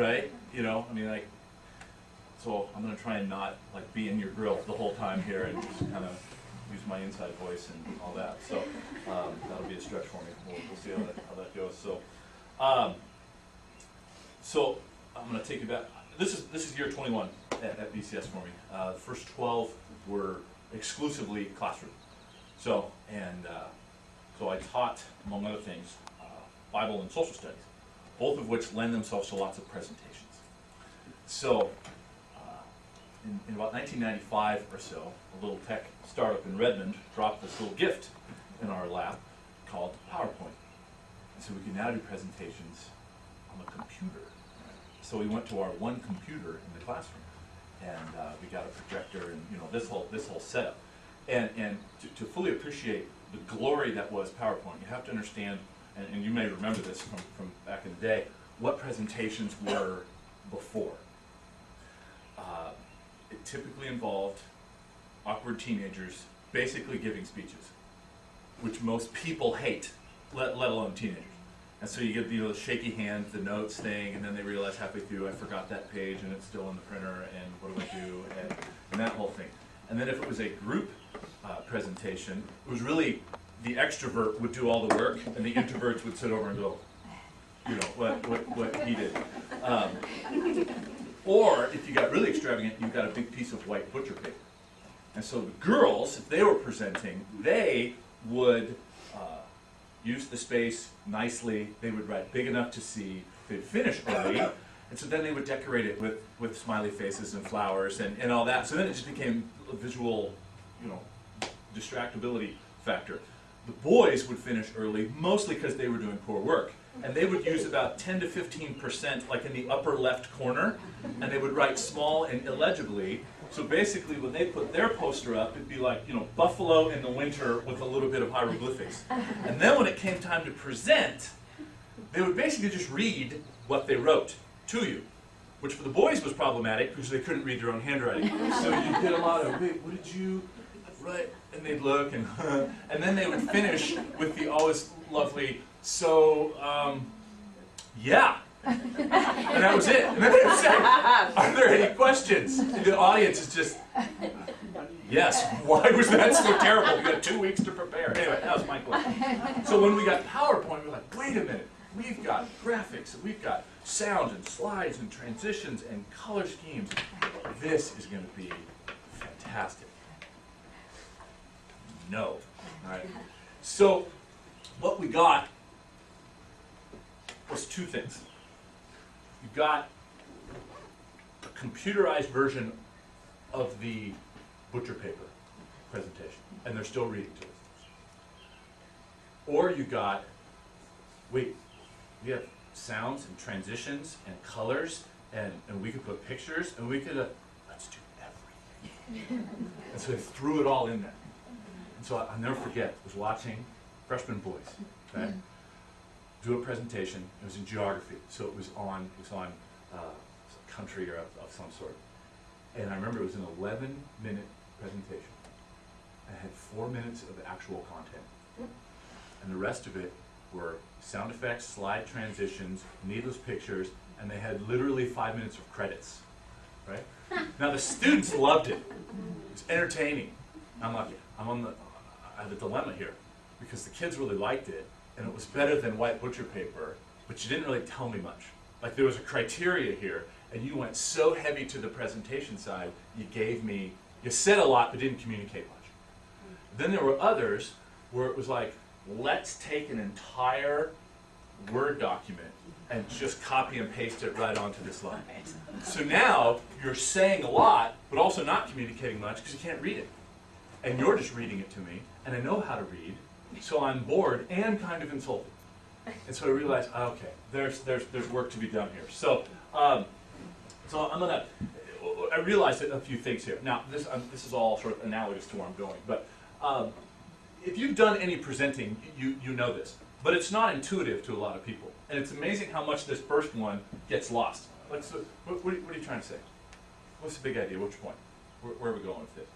right? You know, I mean, like, so I'm going to try and not like be in your grill the whole time here and just kind of use my inside voice and all that. So that'll be a stretch for me. We'll see how that goes. So I'm going to take you back. This is year 21 at BCS for me. The first 12 were exclusively classroom. So I taught, among other things, Bible and social studies, both of which lend themselves to lots of presentations. So in about 1995 or so, a little tech startup in Redmond dropped this little gift in our lab called PowerPoint. And so we can now do presentations on the computer. So we went to our one computer in the classroom, and we got a projector and this whole setup. And to fully appreciate the glory that was PowerPoint, you have to understand, and you may remember this from back in the day, what presentations were before. It typically involved awkward teenagers basically giving speeches, which most people hate, let alone teenagers. And so you get the shaky hand, the notes thing, and then they realize halfway through, I forgot that page and it's still in the printer, and what do I do, and that whole thing. And then if it was a group presentation, it was really the extrovert would do all the work, and the introverts would sit over and go, what he did. Or if you got really extravagant, you got a big piece of white butcher paper. And so the girls, if they were presenting, they would use the space nicely. They would write big enough to see. They'd finish early, and so then they would decorate it with smiley faces and flowers and all that. So then it just became a visual, distractibility factor. The boys would finish early, mostly because they were doing core work. And they would use about 10 to 15%, like in the upper left corner, and they would write small and illegibly. So basically, when they put their poster up, it'd be like, buffalo in the winter with a little bit of hieroglyphics. And then when it came time to present, they would basically just read what they wrote to you, which for the boys was problematic because they couldn't read their own handwriting. So you did a lot of, wait, what did you write? And they'd look, and then they would finish with the always lovely, so, yeah. And that was it. And then they would say, are there any questions? And the audience is just, yes, why was that so terrible? We got 2 weeks to prepare. Anyway, that was my question. So when we got PowerPoint, we were like, wait a minute. We've got graphics, and we've got sound and slides and transitions and color schemes. This is going to be fantastic. No. All right. So what we got was two things. You got a computerized version of the butcher paper presentation, and they're still reading to us. Or you got, wait, we have sounds and transitions and colors, and we could put pictures, and we could, let's do everything. And so they threw it all in there. And so I'll never forget, I was watching freshman boys, okay, do a presentation. It was in geography, so it was on country or of some sort. And I remember it was an 11-minute presentation. I had 4 minutes of actual content. And the rest of it were sound effects, slide transitions, needless pictures, and they had literally 5 minutes of credits, right? Now the students loved it. It was entertaining. I'm like, I have a dilemma here, because the kids really liked it, and it was better than white butcher paper, but you didn't really tell me much. Like there was a criteria here, and you went so heavy to the presentation side, you said a lot but didn't communicate much. Then there were others where it was like, let's take an entire Word document and just copy and paste it right onto this line. So now you're saying a lot, but also not communicating much because you can't read it. And you're just reading it to me, and I know how to read, so I'm bored and kind of insulted. And so I realized, okay, there's work to be done here. So I realized a few things here. Now, this is all sort of analogous to where I'm going, but if you've done any presenting, you know this. But it's not intuitive to a lot of people. And it's amazing how much this first one gets lost. What are you trying to say? What's the big idea? What's your point? Where are we going with this?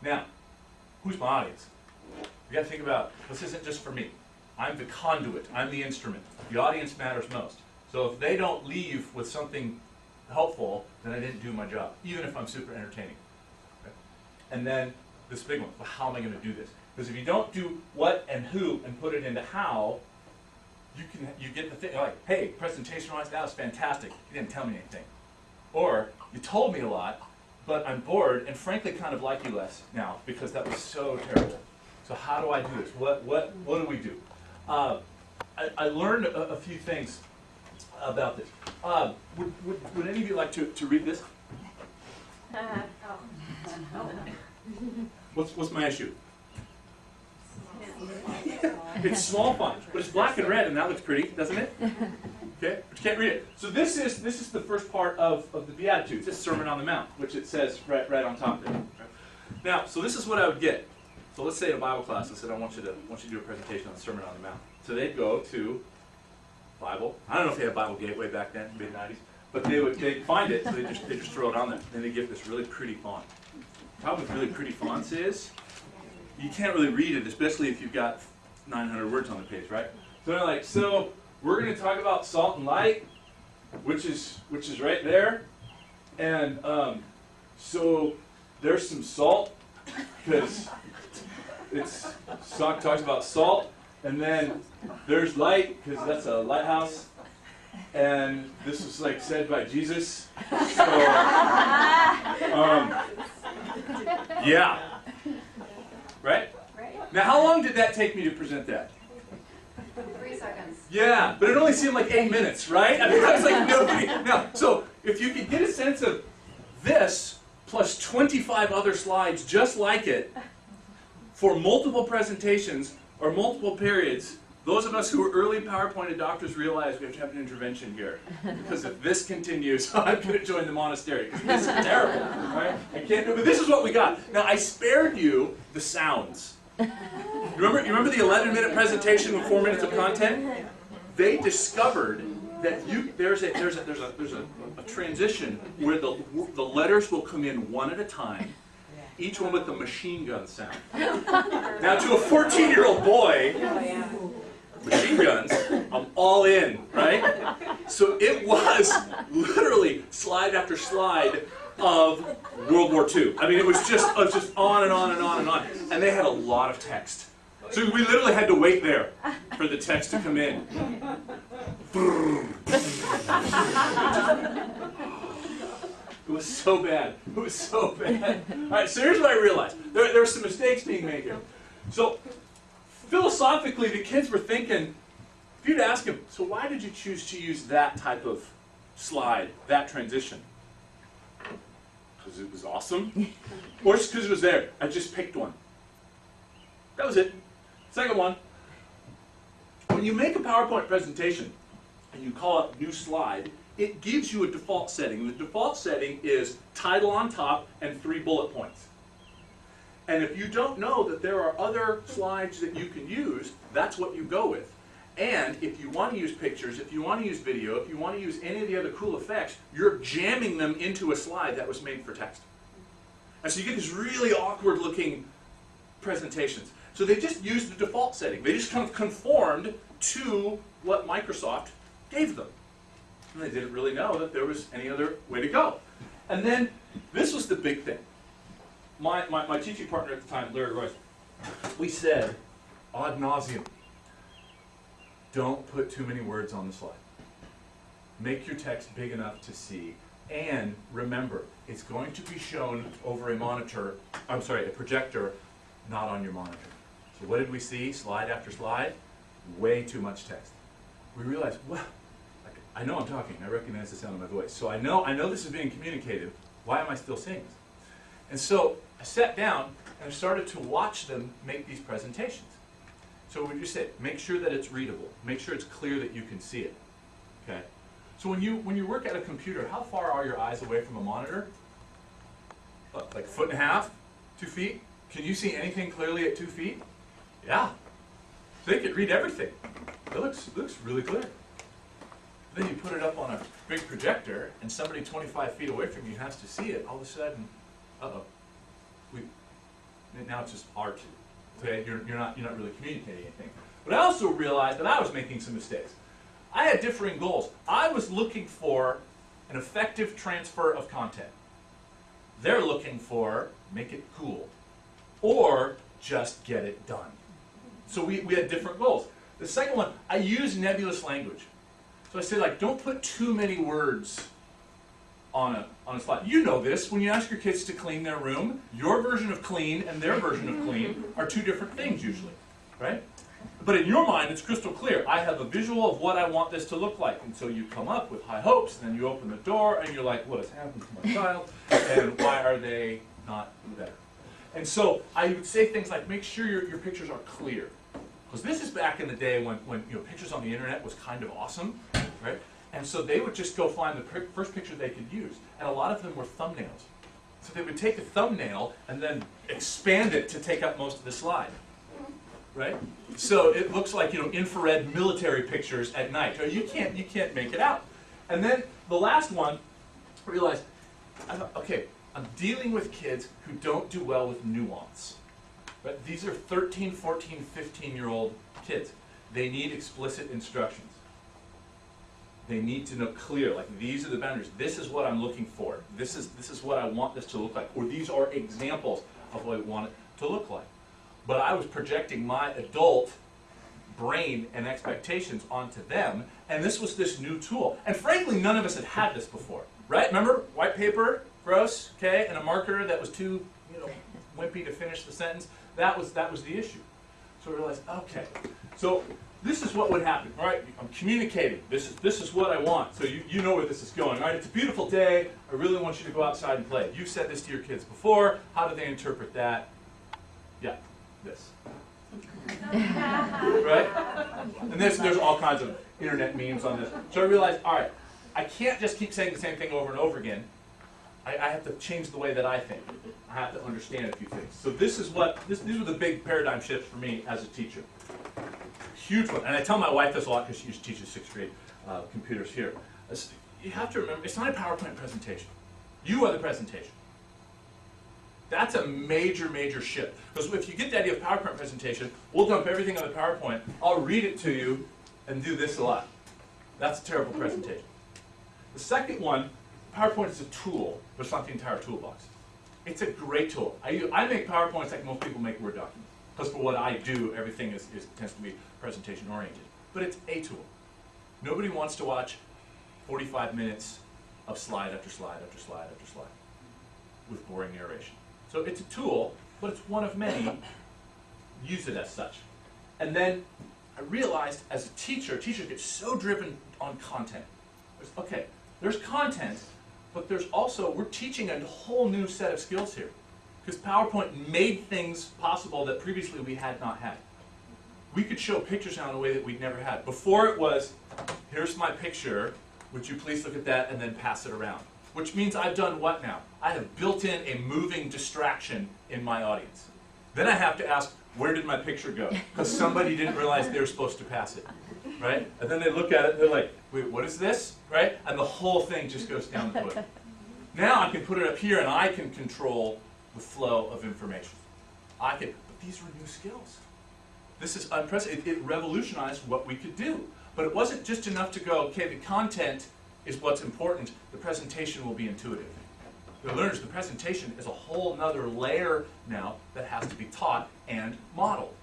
Now, who's my audience? You got to think about, this isn't just for me. I'm the conduit. I'm the instrument. The audience matters most. So if they don't leave with something helpful, then I didn't do my job, even if I'm super entertaining. Okay? And then this big one, well, how am I going to do this? Because if you don't do what and who and put it into how, you get the thing like, hey, presentation-wise, that was fantastic. You didn't tell me anything. Or, you told me a lot, but I'm bored and frankly kind of like you less now because that was so terrible. So how do I do this? What do we do? I learned a few things about this. Would any of you like to read this? What's my issue? It's small font, but it's black and red, and that looks pretty, doesn't it? Okay, but you can't read it. So this is the first part of the Beatitudes, this Sermon on the Mount, which it says right on top there. Now, so this is what I would get. So let's say in a Bible class, I said I want you to do a presentation on the Sermon on the Mount. So they'd go to Bible. I don't know if they had Bible Gateway back then, mid-90s, but they'd find it, so they just throw it on there. Then they give this really pretty font. The problem with really pretty fonts is you can't really read it, especially if you've got 900 words on the page, right? So they're like, so we're going to talk about salt and light, which is right there, and so there's some salt because talks about salt, and then there's light because that's a lighthouse, and this was like said by Jesus. So yeah. Right? Now, how long did that take me to present that? 3 seconds. Yeah, but it only seemed like 8 minutes, right? I mean, I was like, nobody. Now, so if you could get a sense of this plus 25 other slides just like it for multiple presentations or multiple periods, those of us who are early PowerPoint adopters realize we have to have an intervention here. Because if this continues, I'm going to join the monastery. This is terrible, right? I can't do it. But this is what we got. Now, I spared you the sounds. You remember the 11-minute presentation with 4 minutes of content? They discovered that there's a transition where the letters will come in one at a time, each one with the machine gun sound. Now, to a 14-year-old boy, machine guns, I'm all in, right? So it was literally slide after slide of World War II. I mean, it was just on and on and on and on. And they had a lot of text. So we literally had to wait there for the text to come in. It was so bad. It was so bad. All right, so here's what I realized. There are some mistakes being made here. So philosophically, the kids were thinking, if you'd ask them, so why did you choose to use that type of slide, that transition? Because it was awesome? Or just because it was there? I just picked one. That was it. Second one. When you make a PowerPoint presentation and you call it new slide, it gives you a default setting. The default setting is title on top and 3 bullet points. And if you don't know that there are other slides that you can use, that's what you go with. And if you want to use pictures, if you want to use video, if you want to use any of the other cool effects, you're jamming them into a slide that was made for text. And so you get these really awkward looking presentations. So they just used the default setting. They just kind of conformed to what Microsoft gave them. And they didn't really know that there was any other way to go. And then this was the big thing. My teaching partner at the time, Larry Royce, we said ad nauseum, don't put too many words on the slide. Make your text big enough to see. And remember, it's going to be shown over a projector, not on your monitor. So what did we see, slide after slide? Way too much text. We realized, well, I know I'm talking, I recognize the sound of my voice. So I know this is being communicated. Why am I still saying this? And so I sat down and I started to watch them make these presentations. So we just said, make sure that it's readable. Make sure it's clear that you can see it. Okay? So when you work at a computer, how far are your eyes away from a monitor? Like 1.5 feet? 2 feet? Can you see anything clearly at 2 feet? Yeah. So they could read everything. It looks really clear. Then you put it up on a big projector, and somebody 25 feet away from you has to see it. All of a sudden, now it's just R2. Okay, you're not really communicating anything. But I also realized that I was making some mistakes. I had differing goals. I was looking for an effective transfer of content. They're looking for make it cool, or just get it done. So we had different goals. The second one, I use nebulous language. So I say, like, don't put too many words on a slide. You know this, when you ask your kids to clean their room, your version of clean and their version of clean are two different things usually, right? But in your mind, it's crystal clear. I have a visual of what I want this to look like. And so you come up with high hopes, and then you open the door, and you're like, what has happened to my child? And why are they not better? And so I would say things like, make sure your pictures are clear. Because this is back in the day when pictures on the internet was kind of awesome, right? And so they would just go find the first picture they could use. And a lot of them were thumbnails. So they would take a thumbnail and then expand it to take up most of the slide, right? So it looks like, infrared military pictures at night. You can't make it out. And then the last one, I realized, okay, I'm dealing with kids who don't do well with nuance. Right? These are 13, 14, 15-year-old kids. They need explicit instructions. They need to know clear, like, these are the boundaries. This is what I'm looking for. This is what I want this to look like. Or these are examples of what I want it to look like. But I was projecting my adult brain and expectations onto them, and this was this new tool. And frankly, none of us had this before, right? Remember, white paper, gross, okay, and a marker that was too, wimpy to finish the sentence. That was the issue. So I realized, okay, so this is what would happen. All right, I'm communicating. This is what I want. So you know where this is going. All right, it's a beautiful day. I really want you to go outside and play. You've said this to your kids before. How do they interpret that? Yeah, this. Right? And there's all kinds of internet memes on this. So I realized, all right, I can't just keep saying the same thing over and over again. I have to change the way that I think. I have to understand a few things. So these were the big paradigm shifts for me as a teacher. Huge one. And I tell my wife this a lot because she teaches 6th grade computers here. You have to remember, it's not a PowerPoint presentation. You are the presentation. That's a major, major shift. Because if you get the idea of PowerPoint presentation, we'll dump everything on the PowerPoint, I'll read it to you, and do this a lot. That's a terrible presentation. The second one, PowerPoint is a tool, but it's not the entire toolbox. It's a great tool. I make PowerPoints like most people make Word documents. Because for what I do, everything tends to be presentation oriented. But it's a tool. Nobody wants to watch 45 minutes of slide after slide after slide after slide with boring narration. So it's a tool, but it's one of many. Use it as such. And then I realized as a teacher, teachers get so driven on content. There's content, but there's also, we're teaching a whole new set of skills here. Because PowerPoint made things possible that previously we had not had. We could show pictures now in a way that we'd never had. Before it was, here's my picture, would you please look at that and then pass it around? Which means I've done what now? I have built in a moving distraction in my audience. Then I have to ask, where did my picture go? Because somebody didn't realize they were supposed to pass it, right? And then they look at it and they're like, wait, what is this, right? And the whole thing just goes down the toilet. Now I can put it up here and I can control the flow of information. But these were new skills. This is unprecedented. It revolutionized what we could do. But it wasn't just enough to go, okay, the content is what's important, the presentation will be intuitive. The learners, the presentation is a whole nother layer now that has to be taught and modeled.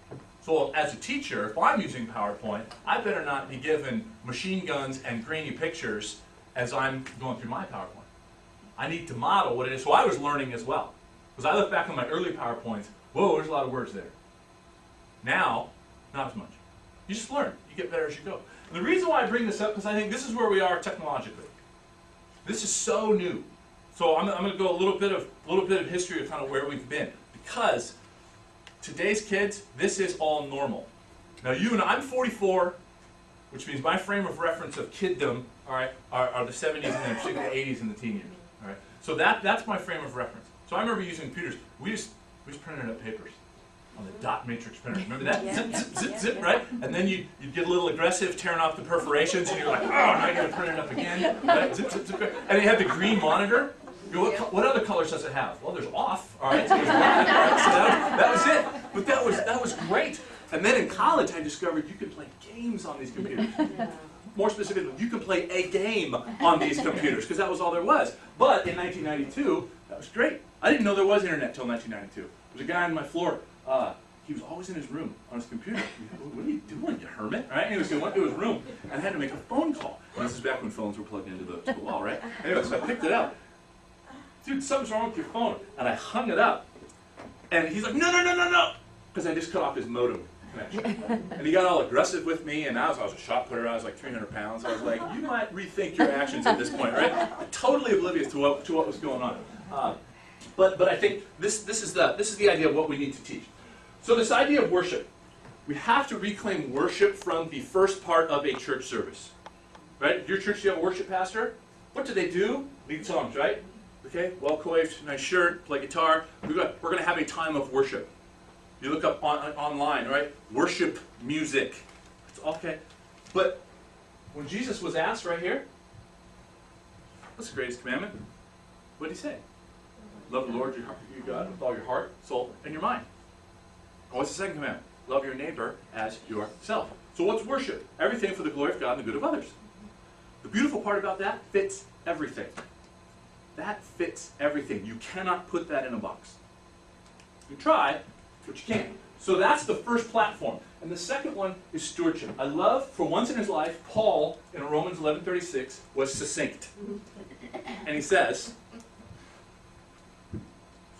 So as a teacher, if I'm using PowerPoint, I better not be given machine guns and grainy pictures as I'm going through my PowerPoint. I need to model what it is. So I was learning as well. Because I look back on my early PowerPoints, whoa, there's a lot of words there. Now, not as much. You just learn. You get better as you go. And the reason why I bring this up, because I think this is where we are technologically. This is so new. So I'm going to go a little bit of history of kind of where we've been. Because today's kids, this is all normal. Now I'm 44, which means my frame of reference of kiddom, all right, are the 70s and then particularly the 80s and the teen years. All right? So that's my frame of reference. So I remember using computers. We just printed up papers on the dot matrix printer. Remember that? Yeah. Zip, zip, zip, zip, right? And then you'd get a little aggressive, tearing off the perforations, and you're like, oh, now I got to print it up again. Right? Zip, zip, zip. And it had the green monitor. You go, what other colors does it have? Well, there's off. All right, so there's black. All right, so that was it. But that was great. And then in college, I discovered you could play games on these computers. more specifically, you can play a game on these computers, because that was all there was. But in 1992, that was great. I didn't know there was internet until 1992. There was a guy on my floor. He was always in his room on his computer. What are you doing, you hermit? Right? Anyway, so I went to his room and had to make a phone call. And this is back when phones were plugged into the wall, right? Anyway, so I picked it up. Dude, something's wrong with your phone. And I hung it up. And he's like, no. Because I just cut off his modem connection. And he got all aggressive with me, and I was a shot putter. I was like 300 pounds. I was like, you might rethink your actions at this point, right? Totally oblivious to what was going on. But I think this is the idea of what we need to teach. So this idea of worship, we have to reclaim worship from the first part of a church service, right? Your church, you have a worship pastor. What do they do? Lead songs, right? Okay, well coiffed, nice shirt, play guitar. We're going to have a time of worship. You look up online, right? Worship music. It's okay. But when Jesus was asked right here, what's the greatest commandment? What did he say? Love the Lord your God with all your heart, soul, and your mind. What's the second commandment? Love your neighbor as yourself. So what's worship? Everything for the glory of God and the good of others. The beautiful part about that, fits everything. That fits everything. You cannot put that in a box. You try, but you can't. So that's the first platform. And the second one is stewardship. I love, for once in his life, Paul, in Romans 11:36, was succinct. And he says,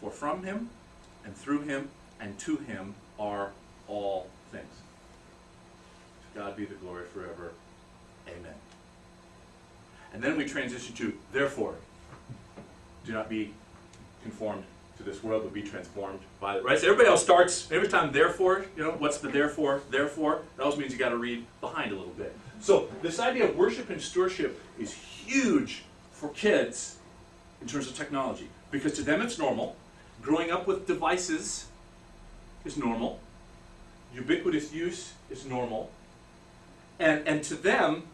for from him, and through him, and to him are all things. To God be the glory forever. Amen. And then we transition to, therefore, do not be conformed to this world, but be transformed by it. Right? So everybody else starts, every time therefore, what's the therefore? Therefore, that also means you got to read behind a little bit. So this idea of worship and stewardship is huge for kids in terms of technology. Because to them it's normal. Growing up with devices is normal. Ubiquitous use is normal. And to them,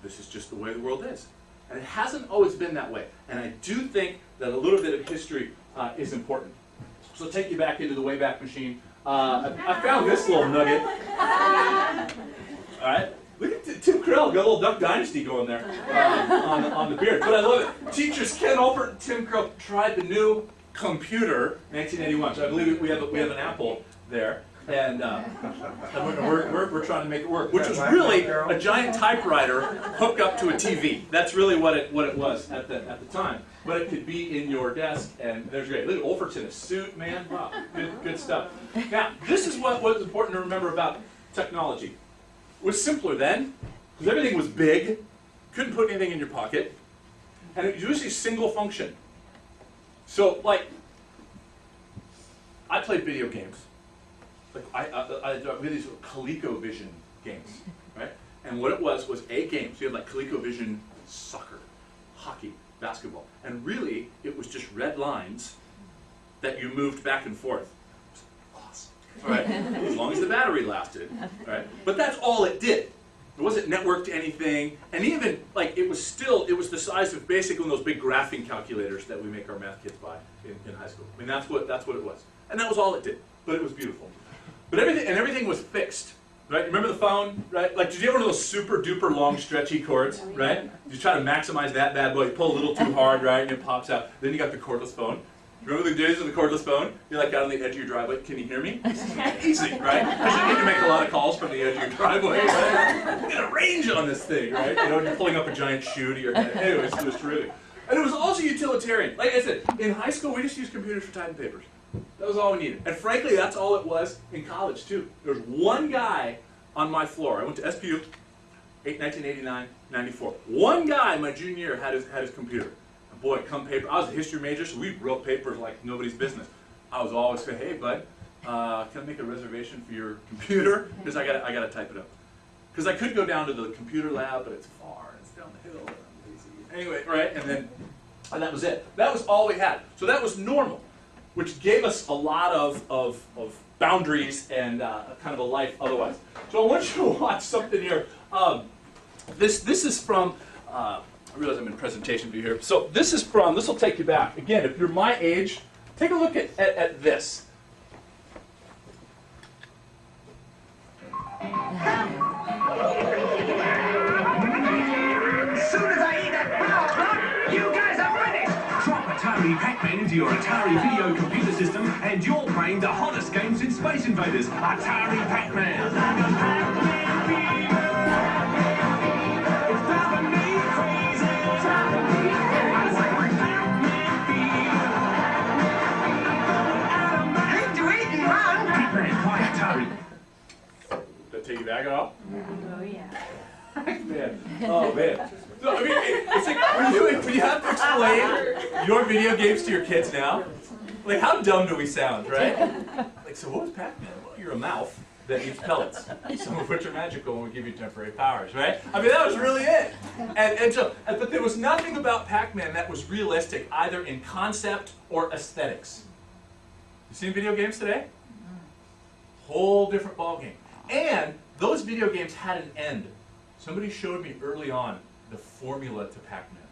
this is just the way the world is. And it hasn't always been that way. And I do think that a little bit of history is important. So I'll take you back into the Wayback Machine. I found this little nugget. All right. Look at Tim Krell, got a little Duck Dynasty going there on the beard. But I love it. Teachers Ken Olpert and Tim Krell tried the new computer in 1981. So I believe we have an Apple there. And we're trying to make it work, which was really a giant typewriter hooked up to a TV. That's really what it was at the time. But it could be in your desk, and there's great. Look at Olpert's in a suit, man. Wow, good stuff. Now, this is what was important to remember about technology. It was simpler then, because everything was big, couldn't put anything in your pocket, and it was usually single function. So, like, I played video games. Like I did these ColecoVision games, right? And what it was a game. So you had like ColecoVision soccer, hockey, basketball. And really, it was just red lines that you moved back and forth. It was awesome, right? As long as the battery lasted, right? But that's all it did. It wasn't networked to anything. And even, like, it was the size of basically one of those big graphing calculators that we make our math kids buy in high school. I mean, that's what it was. And that was all it did. But it was beautiful. But everything was fixed, right? Remember the phone, right? Like, did you ever know those super duper long stretchy cords, right? You try to maximize that bad boy. You pull a little too hard, right, and it pops out. Then you got the cordless phone. Remember the days of the cordless phone? You're like out on the edge of your driveway. Can you hear me? Easy, right? Because you need to make a lot of calls from the edge of your driveway, right? You get a range on this thing, right? You're pulling up a giant shoe to your head. Anyways, it was terrific. And it was also utilitarian. Like I said, in high school, we just used computers for typing papers. That was all we needed. And frankly, that's all it was in college, too. There was one guy on my floor. I went to SPU, 1989, 94. One guy my junior year had his computer. And boy, come paper. I was a history major, so we wrote papers like nobody's business. I was always saying, hey, bud, can I make a reservation for your computer? Because I gotta type it up. Because I could go down to the computer lab, but it's far, and it's down the hill, and I'm lazy. Anyway, right, and that was it. That was all we had. So that was normal, which gave us a lot of boundaries and kind of a life otherwise. So I want you to watch something here. This is from, I realize I'm in presentation view here. So this will take you back. Again, if you're my age, take a look at this. Atari Pac-Man into your Atari video computer system and you're playing the hottest game since Space Invaders, Atari Pac-Man. It's driving me crazy. Pac-Man by Atari. Did I take you back at all? Oh, yeah. Man. Oh, man. So, I mean, it's like when you have to explain your video games to your kids now, like, how dumb do we sound, right? Like, so what was Pac-Man? Well, you're a mouth that eats pellets, some of which are magical and will give you temporary powers, right? I mean, that was really it. But there was nothing about Pac-Man that was realistic, either in concept or aesthetics. You seen video games today? Whole different ballgame. And those video games had an end. Somebody showed me early on the formula to Pac-Man.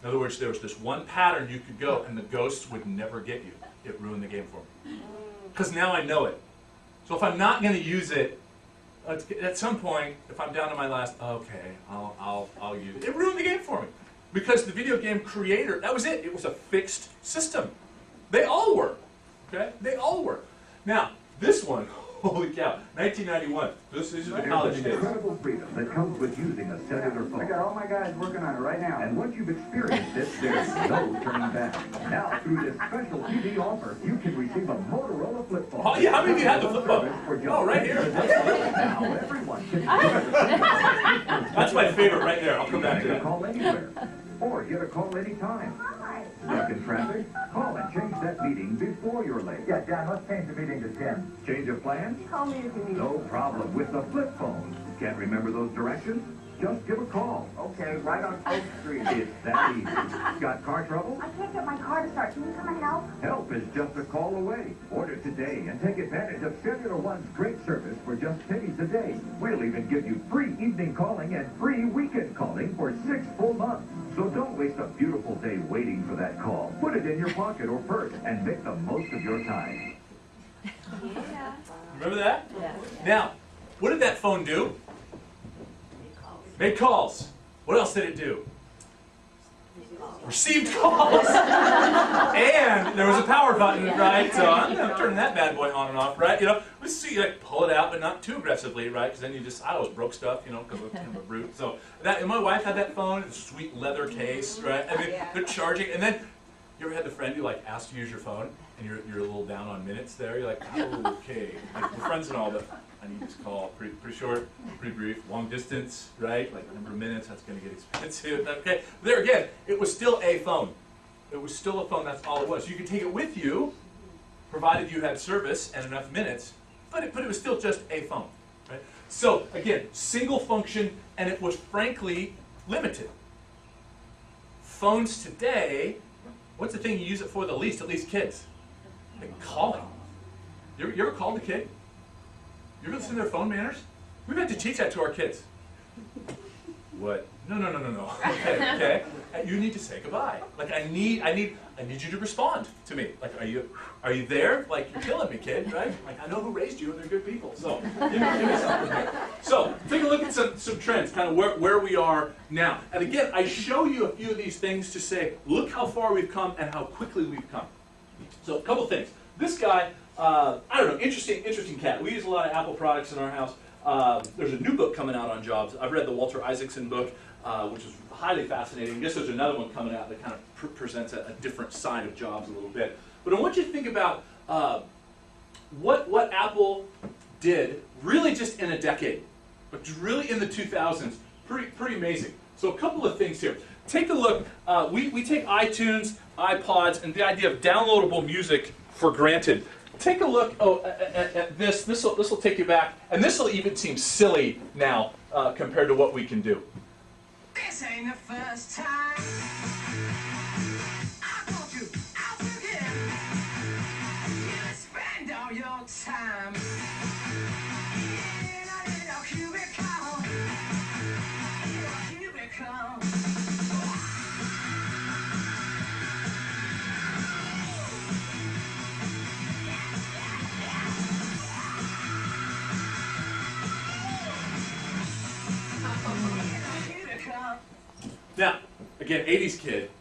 In other words, there was this one pattern you could go and the ghosts would never get you. It ruined the game for me. Because now I know it. So if I'm not going to use it, at some point, if I'm down to my last, okay, I'll use it. It ruined the game for me. Because the video game creator, that was it. It was a fixed system. They all were. Okay? They all were. Now, this one, holy cow, 1991. These are the college days. Incredible freedom that comes with using a cellular phone. I got all my guys working on it right now. And once you've experienced it, there's no turning back. Now, through this special TV offer, you can receive a Motorola flip phone. Oh, yeah, how many of you have the flip phone? Oh, right here. Now, everyone can That's my favorite right there. I'll come back to make a that. call anywhere. Or get a call anytime. Stuck in traffic? Call and change that meeting before you're late. Yeah, John, let's change the meeting to 10. Change of plans? Call me if you need No problem with the flip phone. Can't remember those directions? Just give a call. Okay, right on Oak Street. It's that easy. Got car trouble? I can't get my car to start. Can you come and help? Help is just a call away. Order today and take advantage of Cellular One's great service for just pennies a day. We'll even give you free evening calling and free weekend calling for 6 full months. So don't waste a beautiful day waiting for that call. Put it in your pocket or purse and make the most of your time. Yeah. Remember that? Yeah. Now, what did that phone do? Made calls. What else did it do? Received calls. And there was a power button, right? So I'm turning that bad boy on and off, right? You know, we see you like pull it out, but not too aggressively, right? Because then you just, I always broke stuff, you know, because I was kind of a brute. So that, and my wife had that phone, it's a sweet leather case, right? I mean, they're charging, and then you ever had the friend who like asked to use your phone, and you're a little down on minutes there? You're like, oh, okay, like, we're friends and all, but I need this call, pretty short, pretty brief, long distance, right? Like number of minutes, that's going to get expensive. Okay, but there again, it was still a phone. It was still a phone. That's all it was. You could take it with you, provided you had service and enough minutes. But it was still just a phone, right? So again, single function, and it was frankly limited. Phones today, what's the thing you use it for the least? At least kids, like calling. You ever called a kid? You ever listen to their phone manners? We've had to teach that to our kids. What? No. Okay. You need to say goodbye. Like I need you to respond to me. Like are you there? Like you're killing me, kid, right? Like I know who raised you and they're good people. So give me something here. So take a look at some trends, kind of where we are now. And again, I show you a few of these things to say, look how far we've come and how quickly we've come. So a couple things. This guy, I don't know, interesting cat. We use a lot of Apple products in our house. There's a new book coming out on jobs. I've read the Walter Isaacson book, which is highly fascinating. I guess there's another one coming out that kind of presents a different side of jobs a little bit. But I want you to think about what Apple did really just in a decade, but really in the 2000s. Pretty amazing. So a couple of things here. Take a look. We take iTunes, iPods, and the idea of downloadable music for granted. Take a look at this. This will take you back, and this will even seem silly now compared to what we can do. This ain't the first time I told you out again. You spend all your time in a little cubicle. Now, again, 80s kid.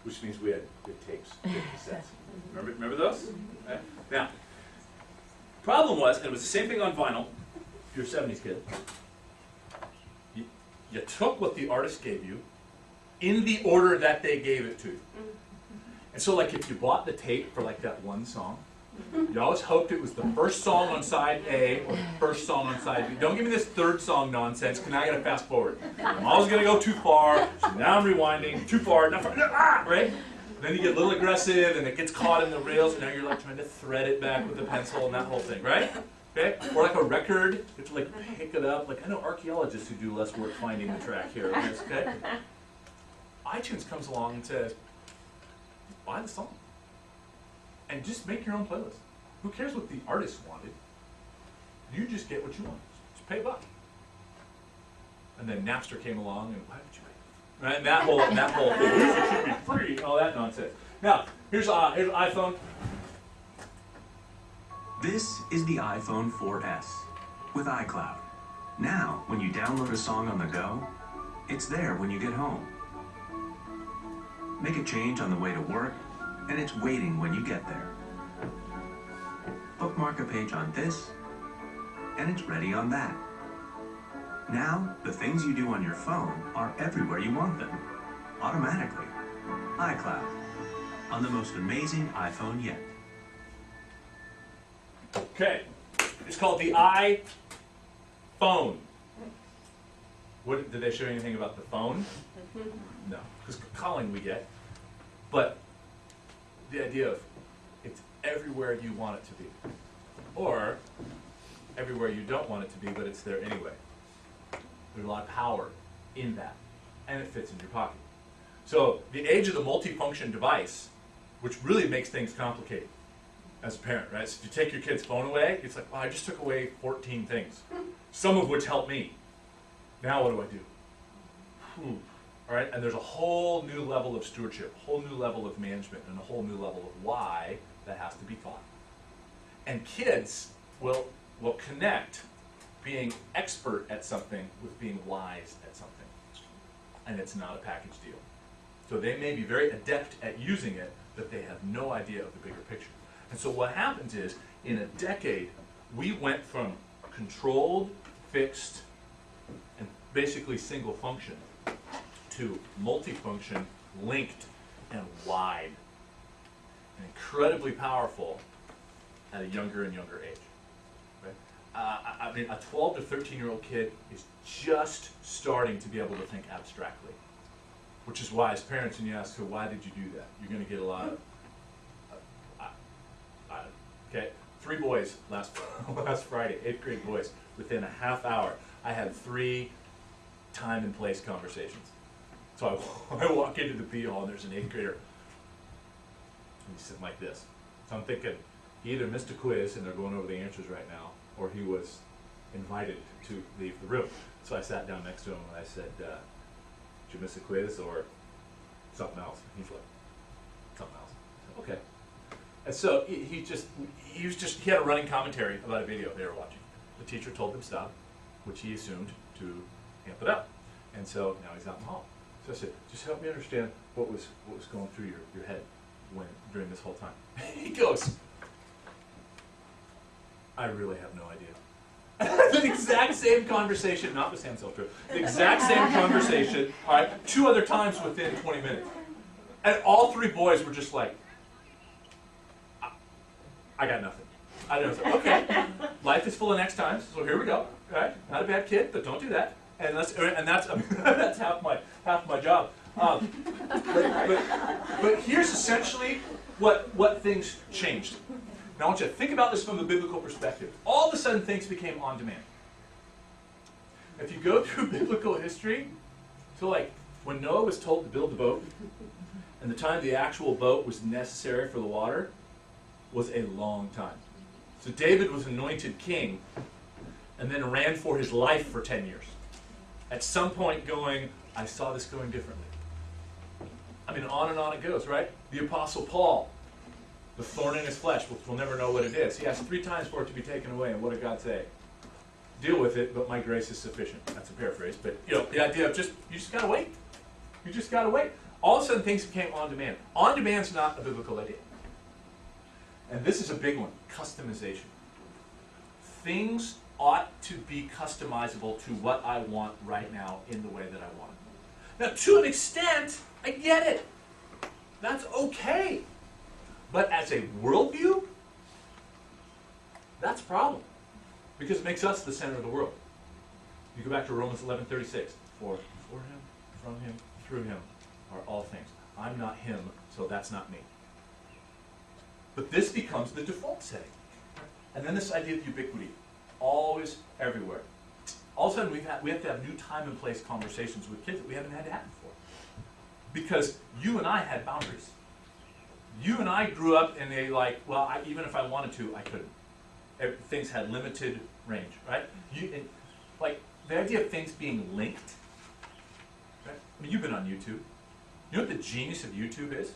which means we had tapes, we had cassettes. Remember those? Okay. Now, problem was, and it was the same thing on vinyl, if you're a 70s kid, you took what the artist gave you in the order that they gave it to you. And so like if you bought the tape for like that one song, you always hoped it was the first song on side A or the first song on side B. Don't give me this third song nonsense, because now I gotta fast forward. I'm always gonna go too far, so now I'm rewinding, too far, not far, right? Then you get a little aggressive and it gets caught in the rails, and now you're like trying to thread it back with a pencil and that whole thing, right? Okay? Or like a record, you have to like pick it up. Like I know archaeologists who do less work finding the track here on this, okay? iTunes comes along and says, buy the song. And just make your own playlist. Who cares what the artist wanted? You just get what you want. Just pay $1. And then Napster came along, and why would you pay? Right? And that whole thing, it should be free, all that nonsense. Now, here's an iPhone. This is the iPhone 4S with iCloud. Now, when you download a song on the go, it's there when you get home. Make a change on the way to work, and it's waiting when you get there. Bookmark a page on this, and it's ready on that. Now, the things you do on your phone are everywhere you want them, automatically. iCloud, on the most amazing iPhone yet. Okay, it's called the iPhone. What, did they show you anything about the phone? No, because calling we get. But the idea of it's everywhere you want it to be. Or everywhere you don't want it to be, but it's there anyway. There's a lot of power in that. And it fits in your pocket. So the age of the multifunction device, which really makes things complicated as a parent, right? So if you take your kid's phone away, it's like, well, I just took away 14 things, some of which help me. Now what do I do? All right, and there's a whole new level of stewardship, a whole new level of management, and a whole new level of why that has to be taught. And kids will connect being expert at something with being wise at something. And it's not a package deal. So they may be very adept at using it, but they have no idea of the bigger picture. And so what happens is, in a decade, we went from controlled, fixed, and basically single function to multifunction, linked, and wide. And incredibly powerful at a younger and younger age. Right? I mean, a 12 to 13-year-old kid is just starting to be able to think abstractly. Which is why, as parents, when you ask, so why did you do that? You're going to get a lot of, okay, 3 boys last Friday, 8th grade boys, within a half hour, I had 3 time and place conversations. So I walk into the PE hall and there's an 8th grader, and he's sitting like this. So I'm thinking, he either missed a quiz and they're going over the answers right now, or he was invited to leave the room. So I sat down next to him and I said, did you miss a quiz or something else? He's like, something else. I said, okay. And so he had a running commentary about a video they were watching. The teacher told him stop, which he assumed to amp it up. And so now he's out in the hall. So I said, just help me understand what was going through your head during this whole time. He goes, I really have no idea. The exact same conversation, not the Sam Self-Trip, the exact same conversation, all right, 2 other times within 20 minutes. And all 3 boys were just like, I got nothing. I don't know. Okay, life is full of next times, so here we go. All right, not a bad kid, but don't do that. And that's that's half my job. But here's essentially what things changed. Now I want you to think about this from a biblical perspective. All of a sudden things became on demand. If you go through biblical history, so like when Noah was told to build the boat, and the time the actual boat was necessary for the water was a long time. So David was anointed king and then ran for his life for 10 years. At some point going, I saw this going differently. I mean, on and on it goes, right? The Apostle Paul, the thorn in his flesh, which we'll never know what it is. He asked 3 times for it to be taken away, and what did God say? Deal with it, but my grace is sufficient. That's a paraphrase, but you know, the idea of you just gotta wait. You just gotta wait. All of a sudden things became on demand. On demand's not a biblical idea. And this is a big one, customization. Things ought to be customizable to what I want right now in the way that I want it. Now, to an extent, I get it. That's okay. But as a worldview, that's a problem. Because it makes us the center of the world. You go back to Romans 11:36. For him, from him, through him are all things. I'm not him, so that's not me. But this becomes the default setting. And then this idea of ubiquity, always, everywhere. All of a sudden we have to have new time and place conversations with kids that we haven't had to have before. Because you and I had boundaries. You and I grew up in a even if I wanted to, I couldn't. Things had limited range, right? The idea of things being linked, right? I mean, you've been on YouTube. You know what the genius of YouTube is?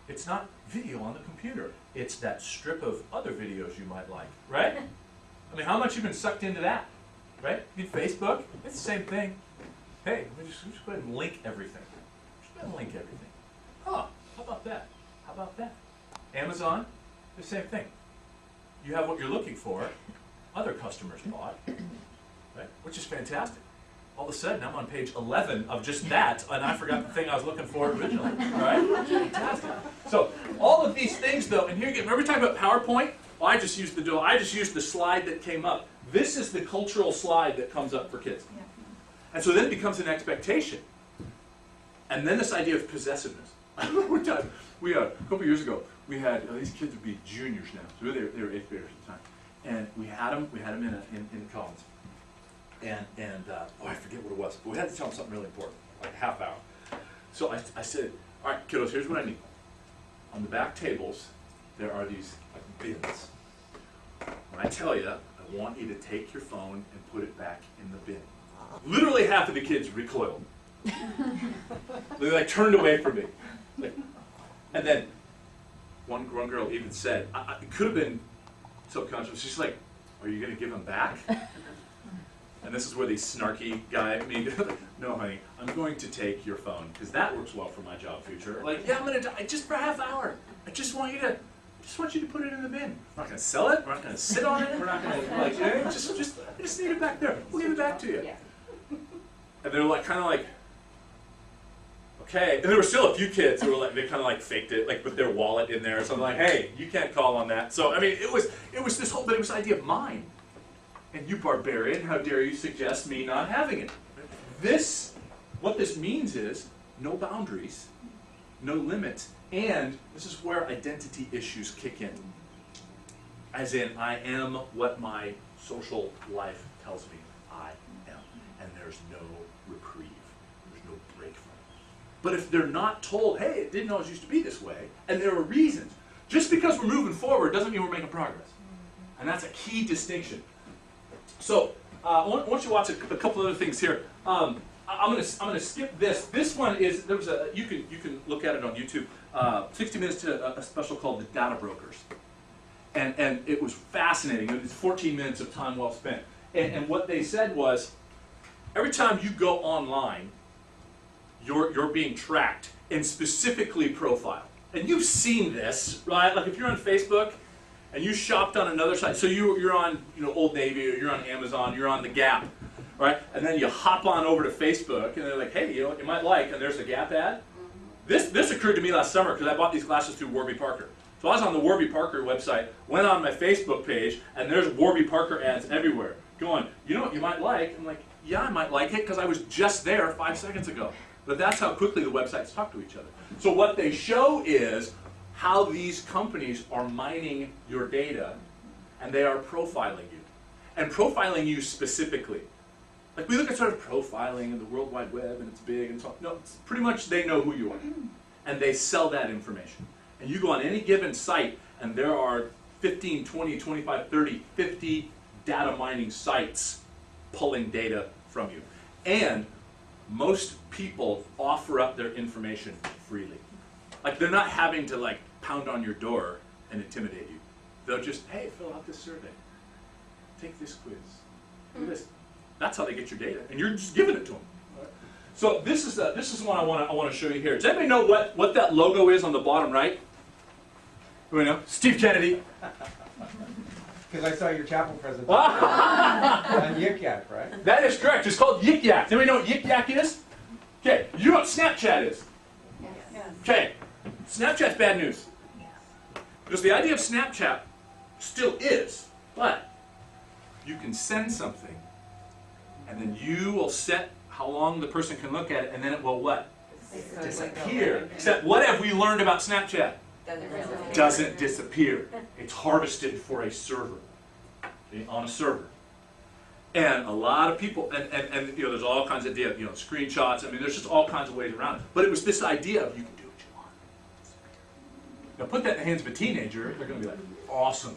It's not video on the computer. It's that strip of other videos you might like, right? I mean, how much you've been sucked into that, right? I mean, Facebook, it's the same thing. Hey, we just go ahead and link everything. Just go ahead and link everything. Huh, how about that? How about that? Amazon, the same thing. You have what you're looking for. Other customers bought, right? Which is fantastic. All of a sudden, I'm on page 11 of just that, and I forgot the thing I was looking for originally, right? Fantastic. So, all of these things, though, and here again, remember talking about PowerPoint? Well, I just used the slide that came up. This is the cultural slide that comes up for kids. And so then it becomes an expectation. And then this idea of possessiveness. I remember one time, a couple years ago, we had, these kids would be juniors now, so they were 8th graders at the time. And we had them in Collins. And I forget what it was, but we had to tell them something really important, like a half hour. So I said, all right, kiddos, here's what I need. On the back tables, there are these bins. When I tell you, I want you to take your phone and put it back in the bin. Literally half of the kids recoiled. They turned away from me. And then one girl even said, it could have been subconscious. She's like, are you going to give them back? And this is where the snarky guy, no honey, I'm going to take your phone, because that works well for my job future. Yeah, I'm going to die just for a half hour. I just want you to put it in the bin. We're not going to sell it, we're not going to sit on it, we're not going to, I just need it back there. We'll give it back to you. Yeah. And they were kind of okay. And there were still a few kids who were they kind of faked it, with their wallet in there. So I'm hey, you can't call on that. So, I mean, it was this whole, but it was the idea of mine. And you barbarian, how dare you suggest me not having it? What this means is no boundaries, no limits, and this is where identity issues kick in. As in, I am what my social life tells me I am, and there's no reprieve, there's no break from it. But if they're not told, hey, it didn't always used to be this way, and there are reasons, just because we're moving forward doesn't mean we're making progress. And that's a key distinction. So, I want you to watch a couple other things here. I'm gonna skip this. This one is you can look at it on YouTube. 60 Minutes to a special called The Data Brokers, and it was fascinating. It was 14 minutes of time well spent. And what they said was, every time you go online, you're being tracked and specifically profiled. And you've seen this, right? If you're on Facebook and you shopped on another site, so you're on Old Navy, or you're on Amazon, you're on the Gap, right? And then you hop on over to Facebook, and they're like, hey, you know what you might like, and there's a Gap ad. This occurred to me last summer because I bought these glasses through Warby Parker. So I was on the Warby Parker website, went on my Facebook page, and there's Warby Parker ads everywhere going, you know what you might like? I'm like, yeah, I might like it because I was just there 5 seconds ago. But that's how quickly the websites talk to each other. So what they show is how these companies are mining your data, and they are profiling you. And profiling you specifically. We look at sort of profiling and the World Wide Web, and it's big and so on. No, it's pretty much they know who you are. And they sell that information. And you go on any given site, and there are 15, 20, 25, 30, 50 data mining sites pulling data from you. And most people offer up their information freely. They're not having to pound on your door and intimidate you. They'll just, hey, fill out this survey. Take this quiz. Do this. That's how they get your data. And you're just giving it to them. So this is one I want to show you here. Does anybody know what that logo is on the bottom right? Anybody know? Steve Kennedy. Because I saw your chapel presentation on Yik Yak, right? That is correct. It's called Yik Yak. Does anybody know what Yik Yak is? Okay. You know what Snapchat is? Okay. Snapchat's bad news. Because the idea of Snapchat still is, but you can send something, and then you will set how long the person can look at it, and then it will what? Disappear. Except what have we learned about Snapchat? Doesn't disappear. It's harvested for a server. Okay, on a server. And a lot of people, and you know, there's all kinds of ideas, you know, screenshots, I mean, there's just all kinds of ways around it. But it was this idea of you can do what you want. Now put that in the hands of a teenager, they're going to be like, awesome,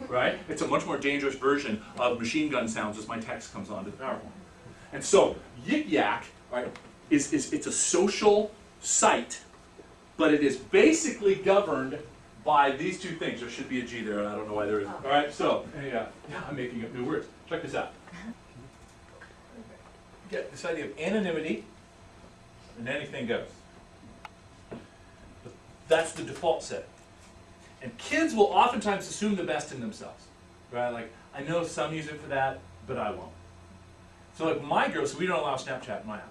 right? It's a much more dangerous version of machine gun sounds as my text comes onto the PowerPoint. And so Yik Yak, right, it's a social site, but it is basically governed by these two things. There should be a G there, and I don't know why there isn't. All right, so yeah, I'm making up new words. Check this out. Get this idea of anonymity, and anything goes. That's the default setting. And kids will oftentimes assume the best in themselves, right? Like, I know some use it for that, but I won't. So like my girls, so we don't allow Snapchat in my house.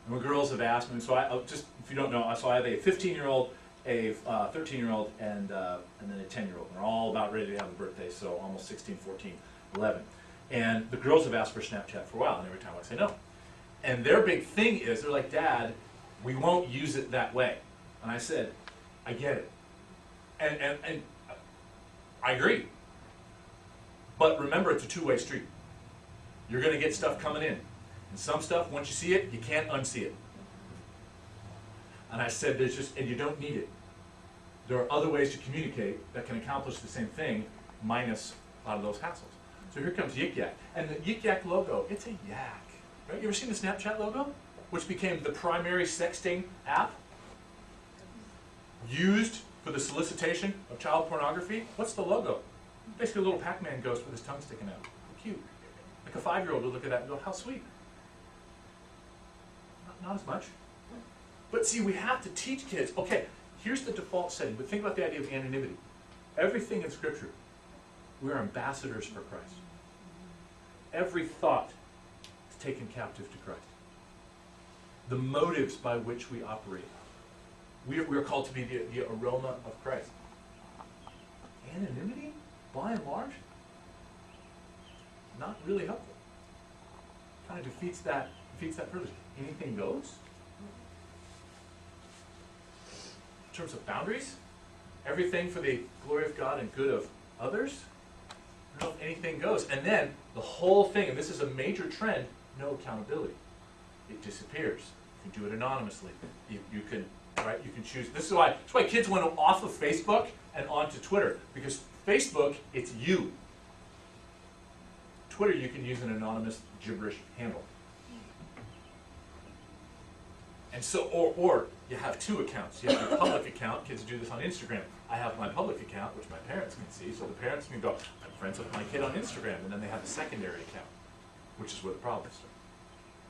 And my girls have asked me, so just, if you don't know, so I have a 15-year-old, a 13-year-old, and then a 10-year-old. And they're all about ready to have a birthday, so almost 16, 14, 11. And the girls have asked for Snapchat for a while, and every time I say no. And their big thing is, they're like, Dad, we won't use it that way. And I said, I get it. And I agree. But remember, it's a two-way street. You're going to get stuff coming in. And some stuff, once you see it, you can't unsee it. And I said, and you don't need it. There are other ways to communicate that can accomplish the same thing, minus a lot of those hassles. So here comes Yik Yak. And the Yik Yak logo, it's a yak. Right? You ever seen the Snapchat logo? Which became the primary sexting app used for the solicitation of child pornography. What's the logo? Basically a little Pac-Man ghost with his tongue sticking out. Cute. Like a 5-year-old would look at that and go, how sweet. Not as much. But see, we have to teach kids, okay, here's the default setting, but think about the idea of anonymity. Everything in Scripture, we are ambassadors for Christ. Every thought is taken captive to Christ. The motives by which we operate. We are called to be the aroma of Christ. Anonymity, by and large, not really helpful. Kind of defeats that purpose. Anything goes. In terms of boundaries, everything for the glory of God and good of others. I don't know if anything goes. And then the whole thing, and this is a major trend, no accountability. It disappears. You can do it anonymously. You can, right? You can choose. That's why kids went off of Facebook and onto Twitter, because Facebook, it's you. Twitter, you can use an anonymous gibberish handle. And so, or you have two accounts. You have your public account. Kids do this on Instagram. I have my public account, which my parents can see, so the parents can go, I'm friends with my kid on Instagram, and then they have a secondary account, which is where the problems start.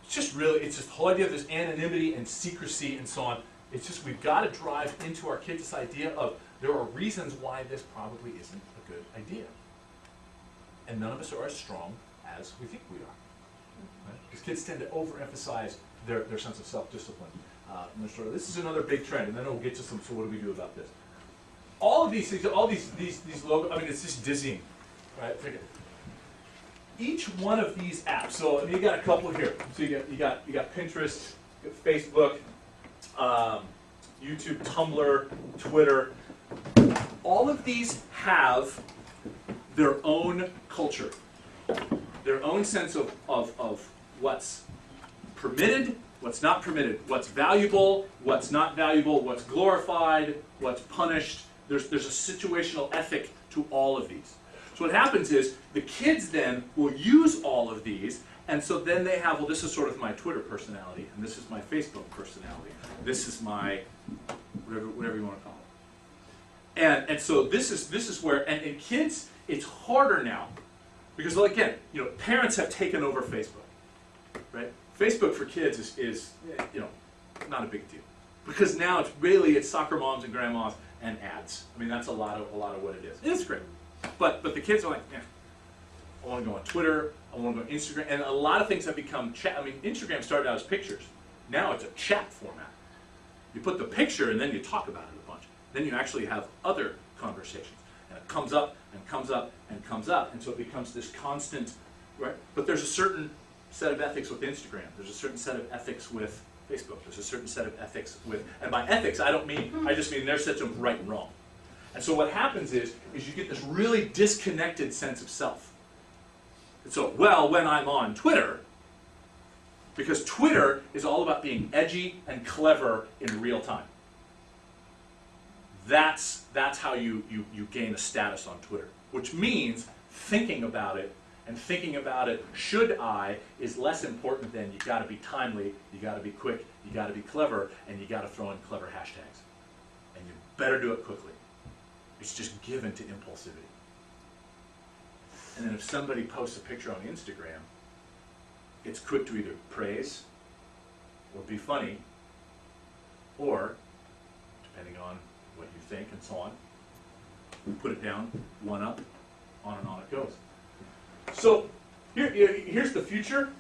It's just really, it's just the whole idea of this anonymity and secrecy and so on. It's just, we've got to drive into our kids this idea of there are reasons why this probably isn't a good idea. And none of us are as strong as we think we are. Right? Because kids tend to overemphasize their sense of self-discipline. This is another big trend, and then we'll get to some, so what do we do about this? All of these things, all these logos, I mean, it's just dizzying, right? Each one of these apps, so you got a couple here. So you got Pinterest, you got Facebook, YouTube, Tumblr, Twitter. All of these have their own culture, their own sense of what's permitted, what's not permitted, what's valuable, what's not valuable, what's glorified, what's punished. There's a situational ethic to all of these. So what happens is the kids then will use all of these, and so then they have, well, this is sort of my Twitter personality, and this is my Facebook personality, this is my whatever you want to call it. And so this is where, and kids, it's harder now, because, well, again, parents have taken over Facebook, right? Facebook for kids is you know, not a big deal. Because now it's soccer moms and grandmas and ads. I mean, that's a lot of what it is. It is great. But the kids are like, I want to go on Twitter, I want to go on Instagram, and a lot of things have become chat. I mean, Instagram started out as pictures. Now it's a chat format. You put the picture and then you talk about it a bunch. Then you actually have other conversations. And it comes up and comes up and comes up, and so it becomes this constant, right? But there's a certain set of ethics with Instagram. There's a certain set of ethics with Facebook. There's a certain set of ethics with, and by ethics, I just mean there's sets of right and wrong. And so what happens is you get this really disconnected sense of self. And so, well, when I'm on Twitter, because Twitter is all about being edgy and clever in real time. That's how you gain a status on Twitter, which means thinking about it, and thinking about it, should I, is less important than you gotta be timely, you gotta be quick, you gotta be clever, and you gotta throw in clever hashtags. And you better do it quickly. It's just given to impulsivity. And then if somebody posts a picture on Instagram, it's quick to either praise, or be funny, or, depending on what you think and so on, put it down, one up, on and on it goes. So here's the future.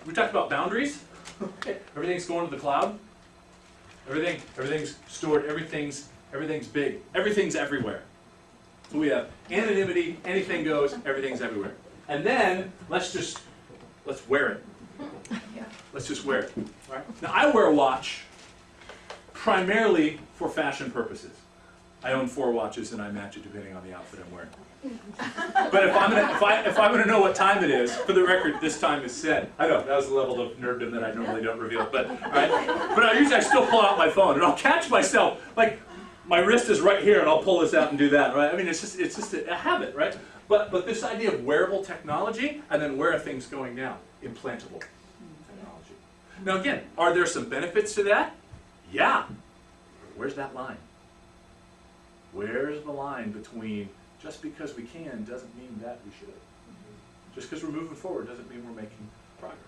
We talked about boundaries. Everything's going to the cloud. Everything's stored. Everything's big. Everything's everywhere. So we have anonymity. Anything goes. Everything's everywhere. And then let's wear it. Let's just wear it. Right? Now I wear a watch primarily for fashion purposes. I own 4 watches and I match it depending on the outfit I'm wearing. But if I'm gonna know what time it is, for the record, this time is set. I know that was a level of nerddom that I normally don't reveal, but right. But I still pull out my phone and I'll catch myself like my wrist is right here and I'll pull this out and do that. Right? I mean, it's just a habit, right? But this idea of wearable technology and then where are things going now? Implantable technology. Now again, are there some benefits to that? Yeah. Where's that line? Where's the line between just because we can doesn't mean that we should. Just because we're moving forward doesn't mean we're making progress.